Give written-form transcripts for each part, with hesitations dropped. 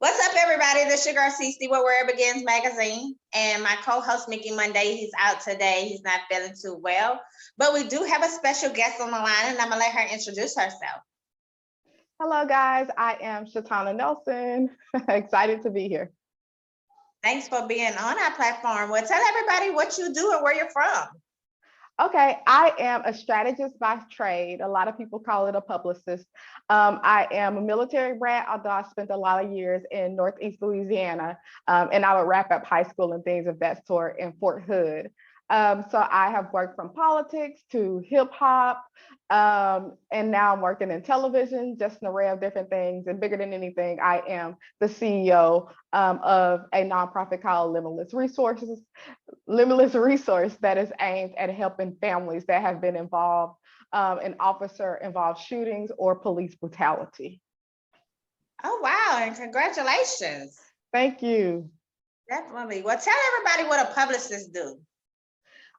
What's up, everybody? This is your girl Cece with Where It Begins magazine, and my co-host Mickey Monday. He's out today. He's not feeling too well, but we do have a special guest on the line, and I'm gonna let her introduce herself. Hello, guys. I am Shatonna Nelson. Excited to be here. Thanks for being on our platform. Well, tell everybody what you do and where you're from. Okay, I am a strategist by trade. A lot of people call it a publicist. I am a military brat, although I spent a lot of years in Northeast Louisiana, and I would wrap up high school and things of that sort in Fort Hood. So I have worked from politics to hip hop, and now I'm working in television, just an array of different things. And bigger than anything, I am the CEO of a nonprofit called Limitless Resource that is aimed at helping families that have been involved in officer-involved shootings or police brutality. Oh, wow, and congratulations. Thank you. Definitely. Well, tell everybody what a publicist do.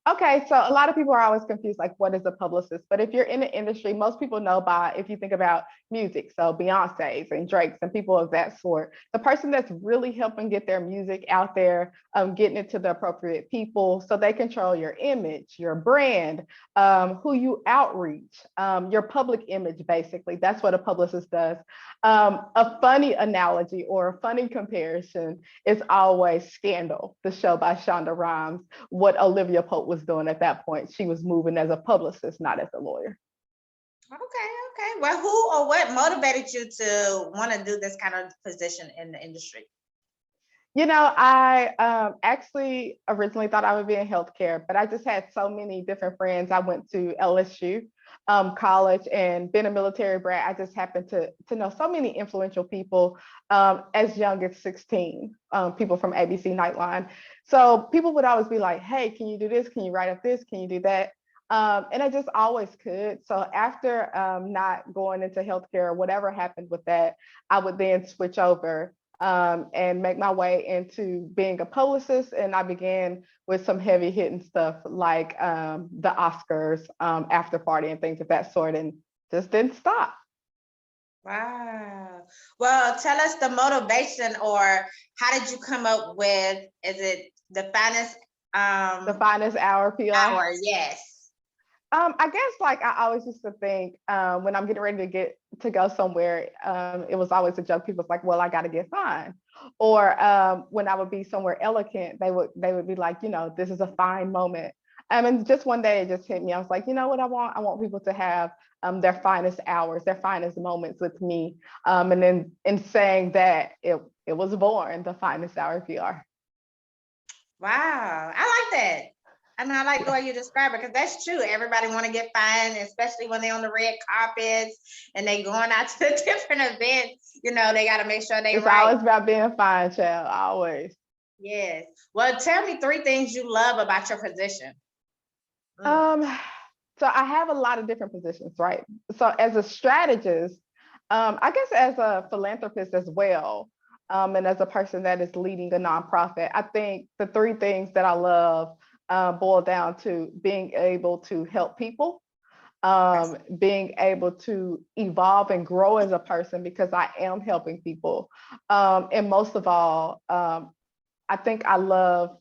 Okay, so a lot of people are always confused, like, what is a publicist? But if you're in the industry, most people know by, if you think about music, so Beyonce's and Drake's and people of that sort, the person that's really helping get their music out there, getting it to the appropriate people so they control your image, your brand, who you outreach, your public image, basically. That's what a publicist does. A funny analogy or a funny comparison is always Scandal, the show by Shonda Rhimes, what Olivia Pope was doing at that point. She was moving as a publicist, not as a lawyer. Okay. Well, who or what motivated you to want to do this kind of position in the industry? You know, I actually originally thought I would be in healthcare, but I just had so many different friends. I went to LSU college and been a military brat. I just happened to know so many influential people as young as 16, people from ABC Nightline. So people would always be like, hey, can you do this? Can you write up this? Can you do that? And I just always could. So after not going into healthcare or whatever happened with that, I would then switch over and make my way into being a publicist. And I began with some heavy hitting stuff like the Oscars, after party and things of that sort, and just didn't stop. Wow. Well, tell us the motivation, or how did you come up with, is it the finest hour PR? hour? Yes. I guess, like, I always used to think when I'm getting ready to go somewhere, it was always a joke. People was like, "Well, I got to get fine," or when I would be somewhere elegant, they would be like, "This is a fine moment." And just one day it just hit me. I was like, you know what I want? I want people to have their finest hours, their finest moments with me. And then in saying that, it was born the finest hour PR. Wow. I like that. And I like the way you describe it, because that's true. Everybody want to get fine, especially when they're on the red carpets and they going out to the different events. They got to make sure they It's right. always about being fine, child. Always. Yes. Well, tell me 3 things you love about your position. So I have a lot of different positions, right? So as a strategist, I guess as a philanthropist as well, and as a person that is leading a nonprofit, I think the 3 things that I love boil down to being able to help people, being able to evolve and grow as a person because I am helping people, and most of all, I think I love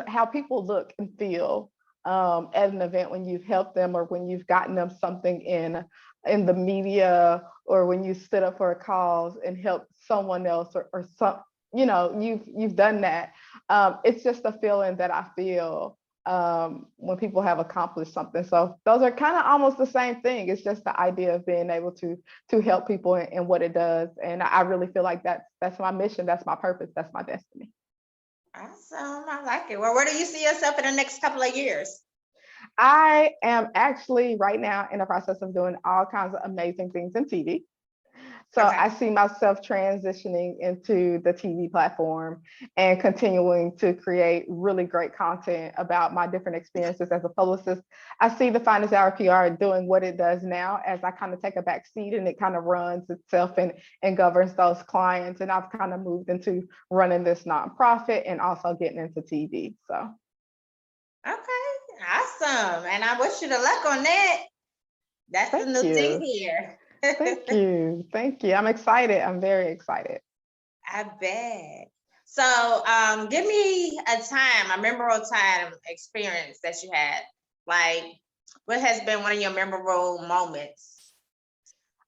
how people look and feel at an event when you've helped them, or when you've gotten them something in the media, or when you stood up for a cause and helped someone else, or some, you've done that. It's just a feeling that I feel when people have accomplished something. So those are kind of almost the same thing. It's just the idea of being able to help people and what it does. And I really feel like that's my mission, that's my purpose, that's my destiny. Awesome. I like it. Well, where do you see yourself in the next couple of years? I am actually right now in the process of doing all kinds of amazing things in TV. So Okay. I see myself transitioning into the TV platform and continuing to create really great content about my different experiences as a publicist. I see the Finest Hour PR doing what it does now as I kind of take a back seat, and it kind of runs itself and governs those clients. And I've kind of moved into running this nonprofit and also getting into TV. So. Okay, awesome. And I wish you the luck on that. That's the new thing here. Thank you. Thank you. I'm excited. I'm very excited. I bet. So, give me a memorable time experience that you had. Like, what has been one of your memorable moments?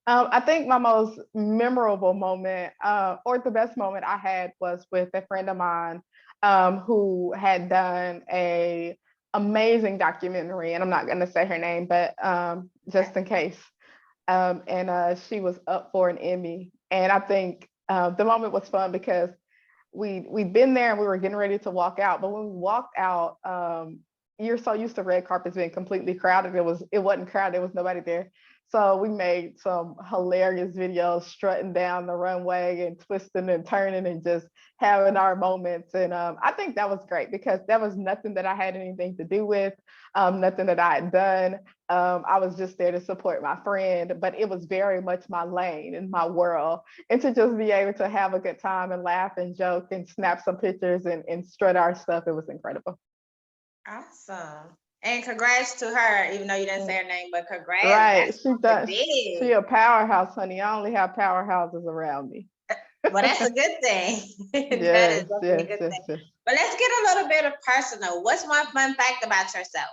I think my most memorable moment, or the best moment I had, was with a friend of mine who had done a amazing documentary, and I'm not going to say her name, but just in case. And she was up for an Emmy, and I think the moment was fun because we'd been there and we were getting ready to walk out, but when we walked out, you're so used to red carpets being completely crowded. It wasn't crowded. There was nobody there. So we made some hilarious videos strutting down the runway and twisting and turning and just having our moments. And I think that was great because that was nothing that I had anything to do with, nothing that I had done. I was just there to support my friend, but it was very much my lane and my world. And to just be able to have a good time and laugh and joke and snap some pictures and strut our stuff, it was incredible. Awesome. And congrats to her, even though you didn't say her name, but congrats. Right. That's She does. She a powerhouse, honey. I only have powerhouses around me. Well, that's a good thing. That is Yes, definitely a yes, good yes, thing. yes. But let's get a little bit of personal. What's one fun fact about yourself?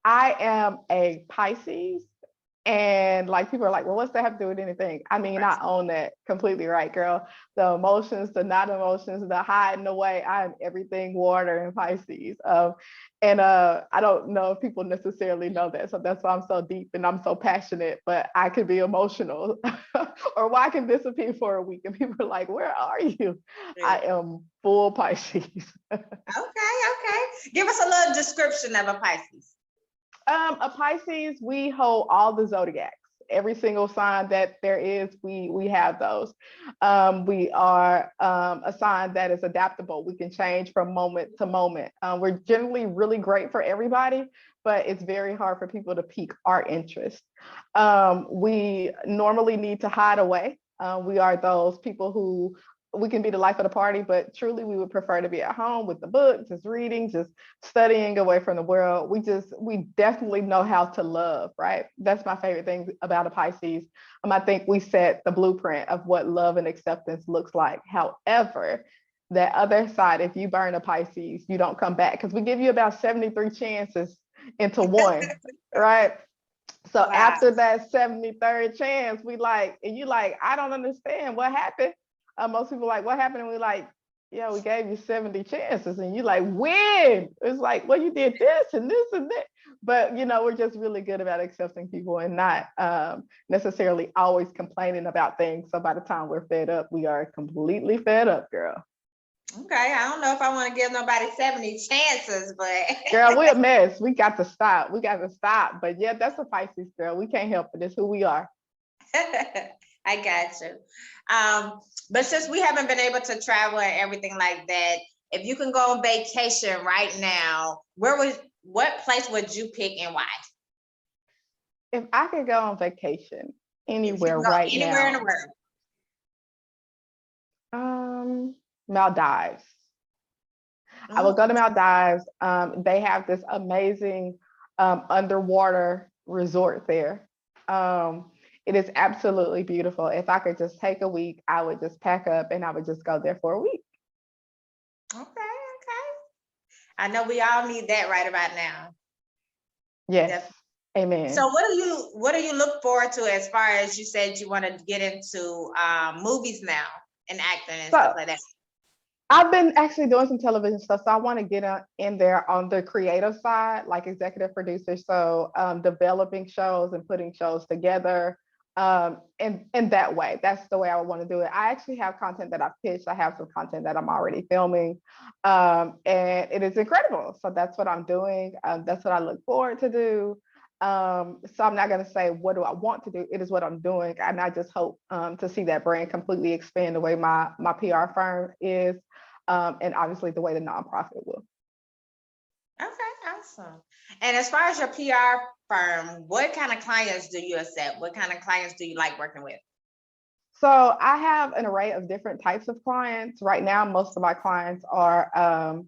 I am a Pisces, and like people are like, well, what's that have to do with anything? I mean, I own that completely, right, girl? The emotions, the not emotions, the hiding away. I am everything water and Pisces. And I don't know if people necessarily know that, so that's why I'm so deep and I'm so passionate. But I can be emotional, or why I can disappear for a week, and people are like, where are you? I am full Pisces. Okay. Give us a little description of a Pisces. A Pisces, we hold all the zodiacs. Every single sign that there is, we have those. We are a sign that is adaptable. We can change from moment to moment. We're generally really great for everybody, but it's very hard for people to pique our interest. We normally need to hide away. We are those people who we can be the life of the party, but truly we would prefer to be at home with the book, just reading, just studying away from the world. We definitely know how to love, right? That's my favorite thing about a Pisces. I think we set the blueprint of what love and acceptance looks like. However, that other side, if you burn a Pisces, you don't come back, because we give you about 73 chances into one, right? So wow. After that 73rd chance, we like, and you like, I don't understand what happened. Most people like, what happened? And we like, yeah, we gave you 70 chances. And you like, when? It's like, well, you did this and this and that. But, we're just really good about accepting people and not necessarily always complaining about things. So by the time we're fed up, we are completely fed up, girl. Okay, I don't know if I want to give nobody 70 chances, but girl, we're a mess. We got to stop. But yeah, that's a Pisces, girl. We can't help it. It's who we are. I got you. But since we haven't been able to travel and everything like that, if you can go on vacation right now, what place would you pick and why? If I could go on vacation anywhere right now. Anywhere in the world. Maldives. I will go to Maldives. They have this amazing underwater resort there. It is absolutely beautiful. If I could just take a week, I would just pack up and I would just go there for a week. Okay. I know we all need that right about now. Yes. Definitely. Amen. So what do you look forward to, as far as you said you want to get into movies now and acting and stuff like that? I've been actually doing some television stuff, so I want to get in there on the creative side, like executive producer. So developing shows and putting shows together, in that way. That's the way I would want to do it. I actually have content that I've pitched. I have some content that I'm already filming, and it is incredible. So that's what I'm doing. That's what I look forward to do. So I'm not going to say what do I want to do. It is what I'm doing, and I just hope to see that brand completely expand the way my PR firm is, and obviously the way the nonprofit will. Okay, awesome. And as far as your PR firm, what kind of clients do you accept? What kind of clients do you like working with? So I have an array of different types of clients. Right now, most of my clients are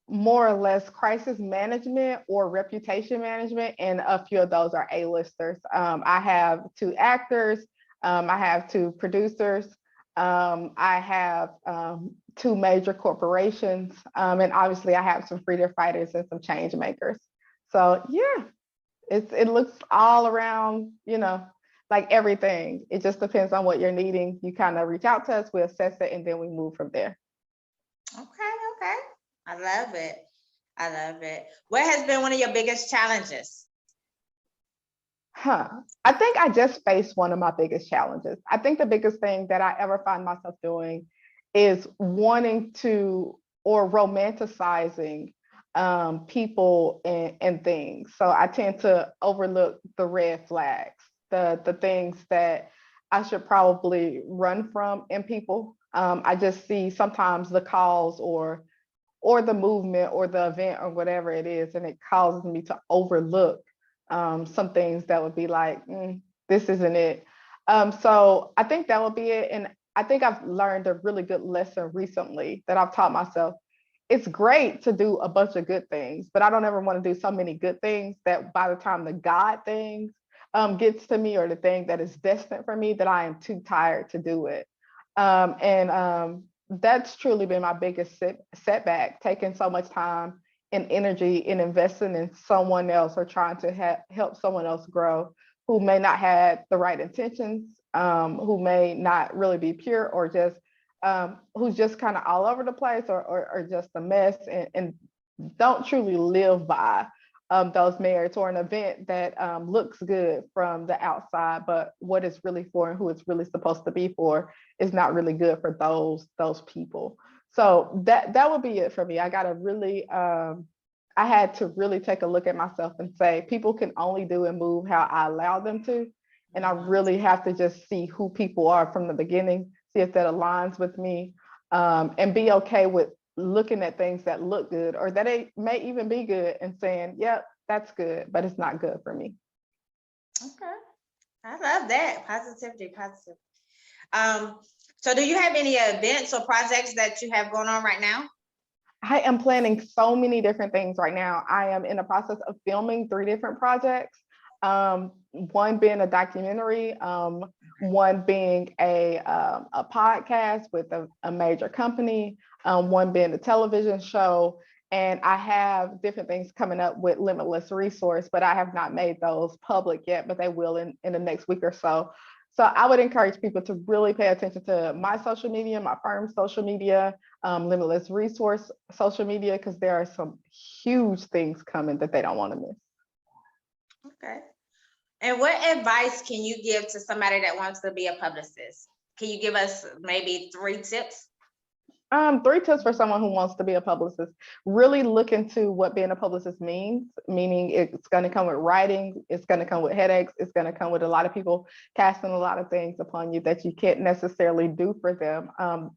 more or less crisis management or reputation management, and a few of those are A-listers. I have 2 actors, I have 2 producers. I have 2 major corporations. And obviously I have some freedom fighters and some change makers. So yeah, it looks all around, like everything. It just depends on what you're needing. You kind of reach out to us, we assess it, and then we move from there. Okay. I love it. I love it. What has been one of your biggest challenges? I think I just faced one of my biggest challenges. I think the biggest thing that I ever find myself doing is wanting to or romanticizing people and things. So I tend to overlook the red flags, the things that I should probably run from in people. I just see sometimes the cause or the movement or the event or whatever it is, and it causes me to overlook some things that would be like, this isn't it. So I think that would be it. And I think I've learned a really good lesson recently that I've taught myself. It's great to do a bunch of good things, but I don't ever want to do so many good things that by the time the God things gets to me, or the thing that is destined for me, that I am too tired to do it. And that's truly been my biggest setback, taking so much time and energy in investing in someone else, or trying to help someone else grow who may not have the right intentions, who may not really be pure, or just who's just kind of all over the place, or just a mess, and don't truly live by those merits, or an event that looks good from the outside, but what it's really for and who it's really supposed to be for is not really good for those people. So that would be it for me. I got to really, I had to really take a look at myself and say, people can only do and move how I allow them to. And I really have to just see who people are from the beginning, see if that aligns with me, and be okay with looking at things that look good, or that it may even be good, and saying, yep, that's good, but it's not good for me. Okay. I love that. Positivity. So do you have any events or projects that you have going on right now? I am planning so many different things right now. I am in the process of filming 3 different projects. One being a documentary, one being a podcast with a major company, one being a television show. And I have different things coming up with Limitless Resource, but I have not made those public yet, but they will in the next week or so. So I would encourage people to really pay attention to my social media, my firm's social media, Limitless Resource social media, because there are some huge things coming that they don't want to miss. Okay. And what advice can you give to somebody that wants to be a publicist? Can you give us maybe 3 tips? 3 tips for someone who wants to be a publicist. Really look into what being a publicist means, meaning it's going to come with writing, it's going to come with headaches, it's going to come with a lot of people casting a lot of things upon you that you can't necessarily do for them.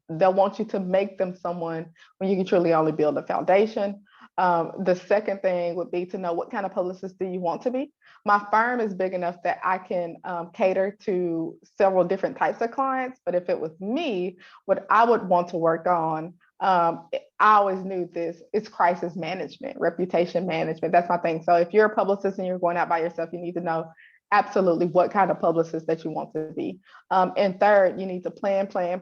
They'll want you to make them someone when you can truly only build a foundation. The second thing would be to know, what kind of publicist do you want to be? My firm is big enough that I can cater to several different types of clients. But if it was me, what I would want to work on, I always knew this, it's crisis management, reputation management. That's my thing. So if you're a publicist and you're going out by yourself, you need to know absolutely what kind of publicist that you want to be. And third, you need to plan today,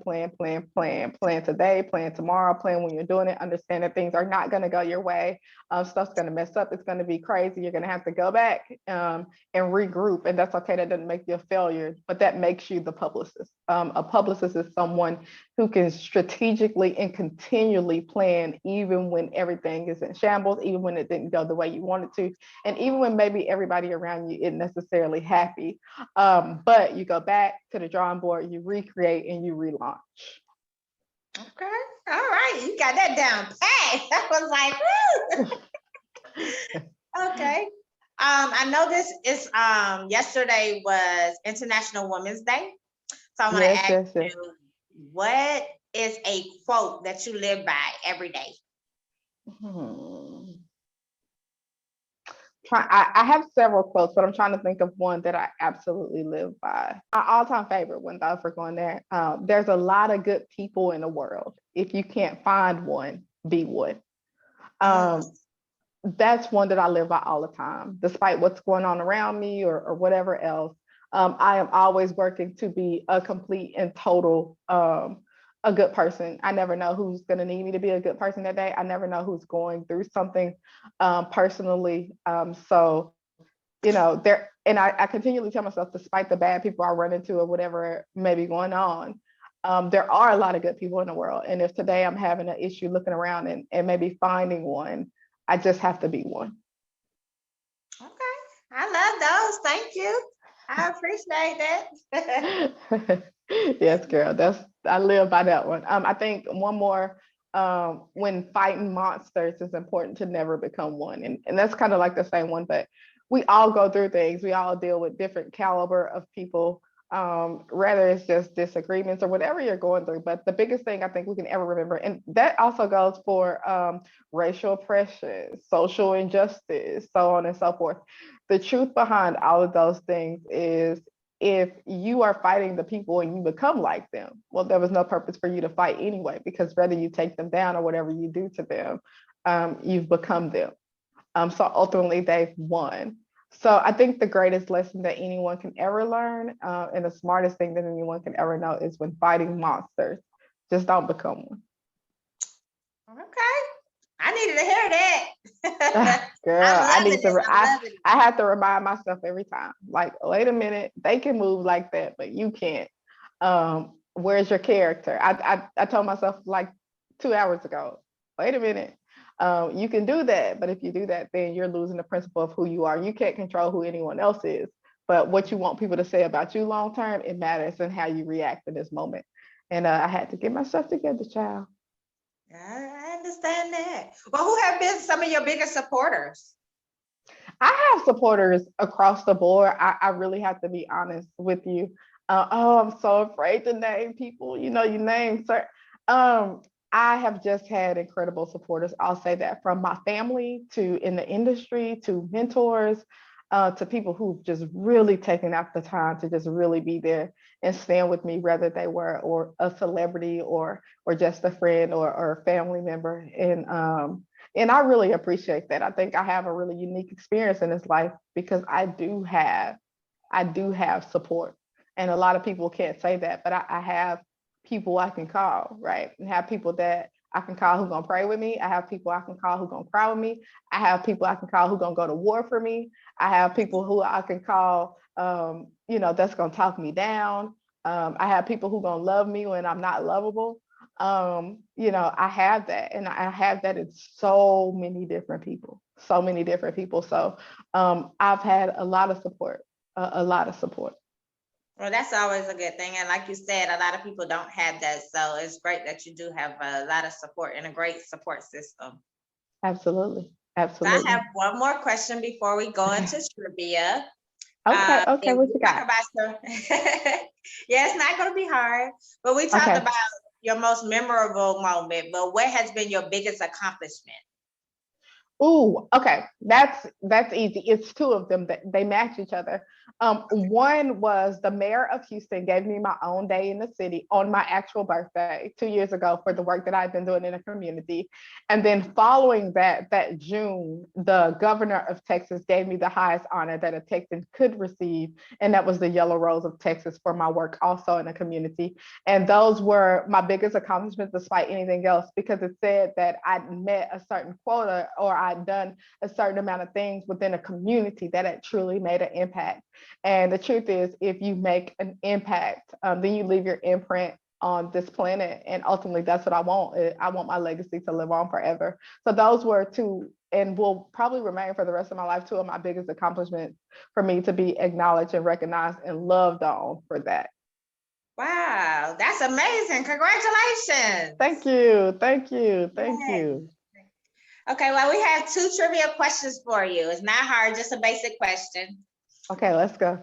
plan tomorrow, plan when you're doing it, understand that things are not going to go your way. Stuff's going to mess up. It's going to be crazy. You're going to have to go back and regroup. And that's okay. That doesn't make you a failure, but that makes you the publicist. A publicist is someone who can strategically and continually plan, even when everything is in shambles, even when it didn't go the way you wanted to, and even when maybe everybody around you isn't necessarily happy. But you go back to the drawing board, you recreate, and you relaunch. Okay. All right. You got that down pat. That was like, woo. Okay. I know this is yesterday was International Women's Day. So I want to ask you, what is a quote that you live by every day? I have several quotes, but I'm trying to think of one that I absolutely live by. My all-time favorite one, though, for going there, there's a lot of good people in the world. If you can't find one, be one. That's one that I live by all the time, despite what's going on around me or whatever else. I am always working to be a complete and total a good person. I never know who's going to need me to be a good person that day. I never know who's going through something personally. So, there, and I continually tell myself, despite the bad people I run into or whatever may be going on, there are a lot of good people in the world. And if today I'm having an issue looking around and maybe finding one, I just have to be one. Okay. I love those. Thank you. I appreciate that. Yes, girl. I live by that one. I think one more, when fighting monsters, it's important to never become one. And that's kind of like the same one, but we all go through things. We all deal with different caliber of people. Rather it's just disagreements or whatever you're going through. But the biggest thing I think we can ever remember, and that also goes for racial oppression, social injustice, so on and so forth. The truth behind all of those things is, if you are fighting the people and you become like them, well, there was no purpose for you to fight anyway, because whether you take them down or whatever you do to them, you've become them. So ultimately, they've won. So I think the greatest lesson that anyone can ever learn, and the smartest thing that anyone can ever know, is when fighting monsters, just don't become one. Okay. I needed to hear that. Girl, I'm loving this. I'm loving it. I have to remind myself every time, like, wait a minute, they can move like that, but you can't. Where's your character? I told myself like 2 hours ago, wait a minute. You can do that, but if you do that, then you're losing the principle of who you are. You can't control who anyone else is, but what you want people to say about you long term, it matters, and how you react in this moment. And I had to get myself together, child. I understand that. Well, who have been some of your biggest supporters? I have supporters across the board. I really have to be honest with you. Oh, I'm so afraid to name people. You name, sir. I have just had incredible supporters. I'll say that, from my family to in the industry to mentors, to people who've just really taken out the time to just really be there and stand with me, whether they were or a celebrity or just a friend or a family member. And I really appreciate that. I think I have a really unique experience in this life because I do have support. And a lot of people can't say that, but I have people I can call, right? And have people that I can call who gonna pray with me. I have people I can call who gonna cry with me. I have people I can call who gonna go to war for me. I have people who I can call, that's gonna talk me down. I have people who gonna love me when I'm not lovable. I have that, and I have that in so many different people, so many different people. So I've had a lot of support, a lot of support. Well, that's always a good thing. And like you said, a lot of people don't have that. So it's great that you do have a lot of support and a great support system. Absolutely. So I Absolutely. have one more question before we go into trivia. Okay. Okay. And What we you talk got? about yeah, it's not going to be hard, but we talked Okay. about your most memorable moment, but what has been your biggest accomplishment? Ooh, okay. That's easy. It's two of them that they match each other. One was the mayor of Houston gave me my own day in the city on my actual birthday 2 years ago for the work that I've been doing in the community. And then following that June, the governor of Texas gave me the highest honor that a Texan could receive, and that was the Yellow Rose of Texas for my work also in the community. And those were my biggest accomplishments despite anything else, because it said that I'd met a certain quota, or I'd done a certain amount of things within a community that had truly made an impact. And the truth is, if you make an impact, then you leave your imprint on this planet. And ultimately, that's what I want. I want my legacy to live on forever. So those were two, and will probably remain for the rest of my life, two of my biggest accomplishments, for me to be acknowledged and recognized and loved on for that. Wow, that's amazing. Congratulations. Thank you. Thank you. Thank Yes. you. Okay, well, we have two trivia questions for you. It's not hard, just a basic question. Okay, let's go.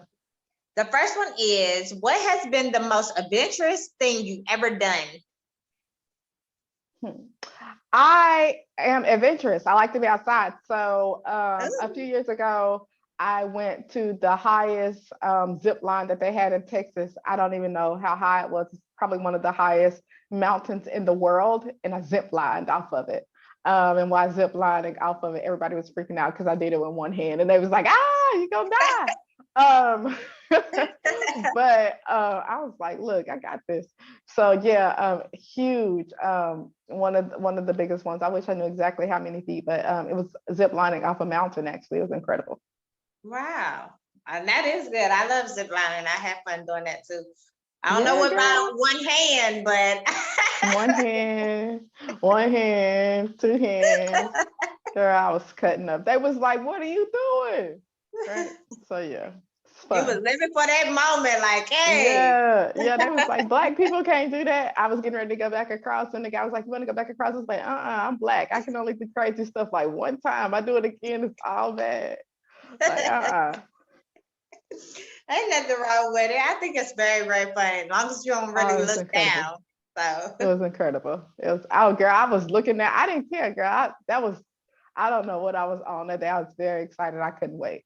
The first one is, what has been the most adventurous thing you've ever done? I am adventurous. I like to be outside. So a Ooh. few years ago, I went to the highest zip line that they had in Texas. I don't even know how high it was. It's probably one of the highest mountains in the world, and I zip lined off of it. And while zip lining off of it, everybody was freaking out because I did it with one hand, and they was like, "Ah, you're gonna die." Um, but I was like, look, I got this. So yeah, huge. One of the biggest ones. I wish I knew exactly how many feet, but it was zip lining off a mountain. Actually, it was incredible. Wow. And that is good. I love zip lining. I have fun doing that too. I don't know Yeah, about girl. one hand, but One hand, two hands. Girl, I was cutting up. They was like, "What are you doing?" Right. So yeah, it's you was fun. living for that moment, like, hey. Yeah, yeah. They was like, "Black people can't do that." I was getting ready to go back across, and the guy was like, "You want to go back across?" I was like, I'm black. I can only do crazy stuff like one time. I do it again, it's all bad. Like, Ain't nothing wrong with it. I think it's very, very fun, as long as you don't really Oh, it was look incredible. down. So It was incredible. It was, oh, girl, I was looking at. I didn't care, girl. That was. I don't know what I was on that day. I was very excited. I couldn't wait.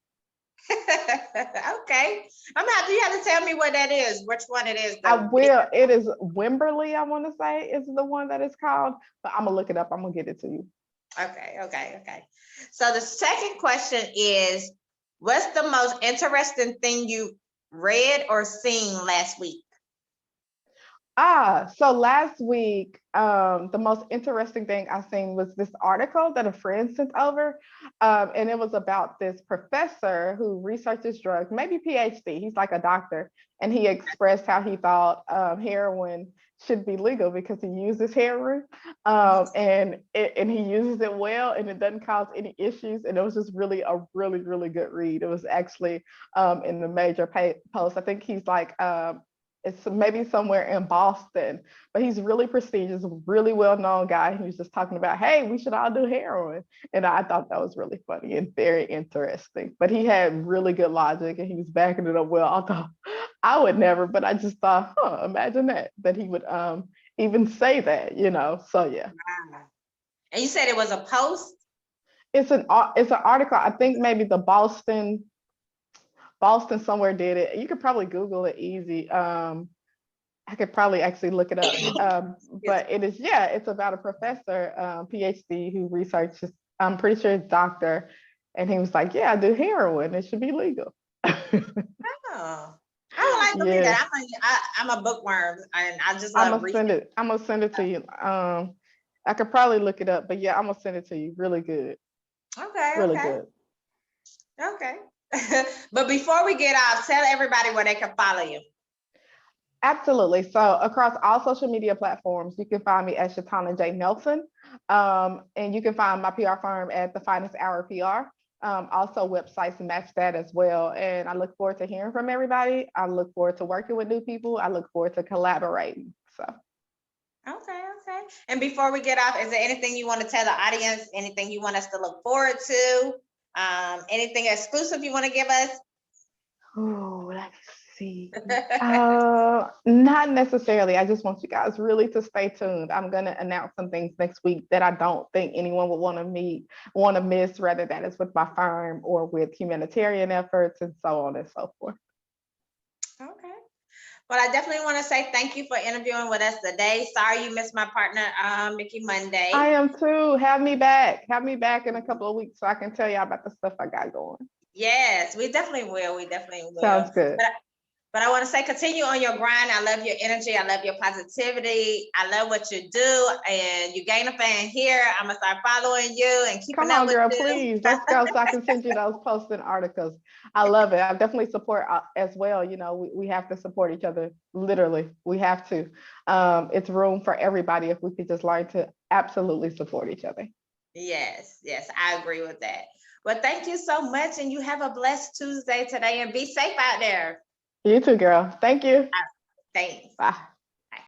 okay. I'm happy you have to tell me what that is, which one it is I though. will. It is Wimberley, I want to say, is the one that it's called. But I'm gonna look it up. I'm gonna get it to you. Okay. So the second question is, what's the most interesting thing you read or seen last week? So last week, the most interesting thing I seen was this article that a friend sent over, and it was about this professor who researches drugs, maybe PhD. He's like a doctor, and he expressed how he thought heroin should be legal because he uses heroin, and he uses it well, and it doesn't cause any issues. And it was just really a really good read. It was actually in the major post. I think he's like. It's maybe somewhere in Boston, but he's really prestigious, really well-known guy. He was just talking about, hey, we should all do heroin. And I thought that was really funny and very interesting. But he had really good logic and he was backing it up well. I thought I would never, but I just thought, imagine that he would even say that, you know. So yeah. Wow. And you said it was a post? It's an article. I think maybe the Boston somewhere did it. You could probably Google it easy. I could probably actually look it up. But it is, yeah, it's about a professor, PhD, who researches, I'm pretty sure it's doctor. And he was like, yeah, I do heroin. It should be legal. Oh, I would like to read Yeah. that. I'm a bookworm and I just love reading. I'm gonna send it to you. I could probably look it up, but yeah, I'm gonna send it to you. Really good. Really Okay. good. Okay. But before we get off, tell everybody where they can follow you. Absolutely. So across all social media platforms, you can find me at Shatonna J. Nelson. And you can find my PR firm at The Finest Hour PR. Also websites match that as well. And I look forward to hearing from everybody. I look forward to working with new people. I look forward to collaborating. So. Okay. And before we get off, is there anything you want to tell the audience? Anything you want us to look forward to? Anything exclusive you want to give us? Oh, let's see. Not necessarily. I just want you guys really to stay tuned. I'm gonna announce some things next week that I don't think anyone would want to miss, whether that is with my firm or with humanitarian efforts and so on and so forth. Okay. Well, I definitely want to say thank you for interviewing with us today. Sorry you missed my partner, Mickey Monday. I am too. Have me back. Have me back in a couple of weeks so I can tell y'all about the stuff I got going. Yes, we definitely will. Sounds good. But I want to say, continue on your grind. I love your energy. I love your positivity. I love what you do. And you gain a fan here. I'm going to start following you and keeping Come up on, with girl, you. please. Let's go so I can send you those posts and articles. I love it. I definitely support as well. You know, we have to support each other. Literally, we have to. It's room for everybody if we could just learn to absolutely support each other. Yes, I agree with that. Well, thank you so much. And you have a blessed Tuesday today and be safe out there. You too, girl. Thank you. Thanks. Bye.